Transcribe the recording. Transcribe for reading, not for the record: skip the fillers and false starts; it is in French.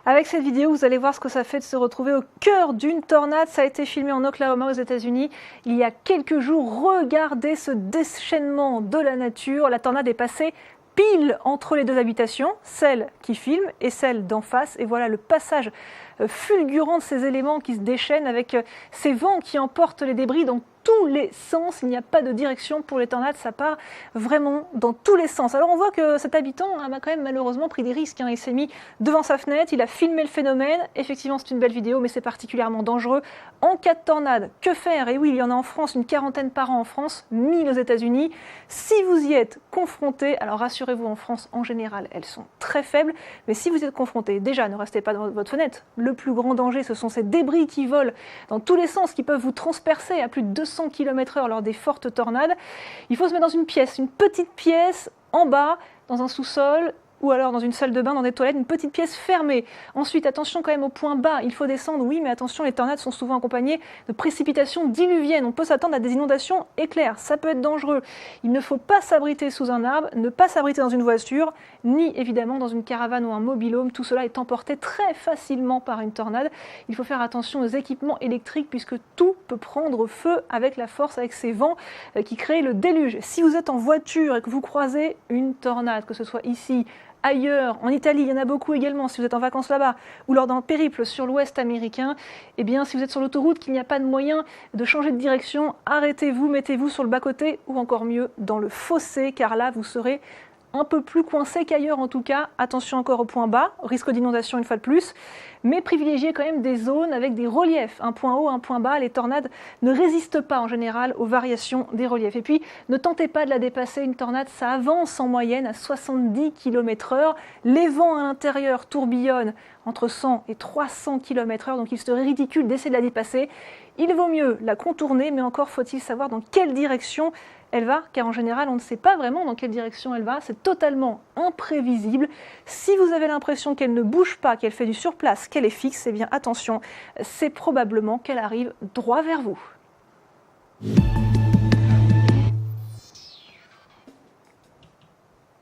Avec cette vidéo, vous allez voir ce que ça fait de se retrouver au cœur d'une tornade. Ça a été filmé en Oklahoma aux États-Unis il y a quelques jours. Regardez ce déchaînement de la nature. La tornade est passée pile entre les deux habitations, celle qui filme et celle d'en face. Et voilà le passage fulgurant de ces éléments qui se déchaînent avec ces vents qui emportent les débris dans tous les sens. Il n'y a pas de direction pour les tornades, ça part vraiment dans tous les sens. Alors on voit que cet habitant a quand même malheureusement pris des risques. Il s'est mis devant sa fenêtre, il a filmé le phénomène. Effectivement, c'est une belle vidéo, mais c'est particulièrement dangereux. En cas de tornade, que faire? Et oui, il y en a en France, une quarantaine par an en France, 1000 aux États-Unis. Si vous y êtes confronté, alors rassurez-vous, en France, en général, elles sont très faibles. Mais si vous y êtes confronté, déjà, ne restez pas devant votre fenêtre. Le plus grand danger, ce sont ces débris qui volent dans tous les sens, qui peuvent vous transpercer à plus de 200 km/h lors des fortes tornades. Il faut se mettre dans une pièce, une petite pièce en bas, dans un sous-sol, ou alors dans une salle de bain, dans des toilettes, une petite pièce fermée. Ensuite, attention quand même au point bas, il faut descendre, oui, mais attention, les tornades sont souvent accompagnées de précipitations diluviennes. On peut s'attendre à des inondations éclairs, ça peut être dangereux. Il ne faut pas s'abriter sous un arbre, ne pas s'abriter dans une voiture, ni évidemment dans une caravane ou un mobil-home. Tout cela est emporté très facilement par une tornade. Il faut faire attention aux équipements électriques puisque tout peut prendre feu avec la force, avec ces vents qui créent le déluge. Si vous êtes en voiture et que vous croisez une tornade, que ce soit ici, ailleurs, en Italie, il y en a beaucoup également, si vous êtes en vacances là-bas, ou lors d'un périple sur l'ouest américain, eh bien, si vous êtes sur l'autoroute, qu'il n'y a pas de moyen de changer de direction, arrêtez-vous, mettez-vous sur le bas-côté, ou encore mieux, dans le fossé, car là, vous serez un peu plus coincé qu'ailleurs en tout cas. Attention encore au point bas, risque d'inondation une fois de plus, mais privilégiez quand même des zones avec des reliefs, un point haut, un point bas. Les tornades ne résistent pas en général aux variations des reliefs. Et puis, ne tentez pas de la dépasser, une tornade, ça avance en moyenne à 70 km/h. Les vents à l'intérieur tourbillonnent entre 100 et 300 km/h, donc il serait ridicule d'essayer de la dépasser. Il vaut mieux la contourner, mais encore faut-il savoir dans quelle direction elle va, car en général, on ne sait pas vraiment dans quelle direction elle va, c'est totalement imprévisible. Si vous avez l'impression qu'elle ne bouge pas, qu'elle fait du surplace, qu'elle est fixe, eh bien attention, c'est probablement qu'elle arrive droit vers vous.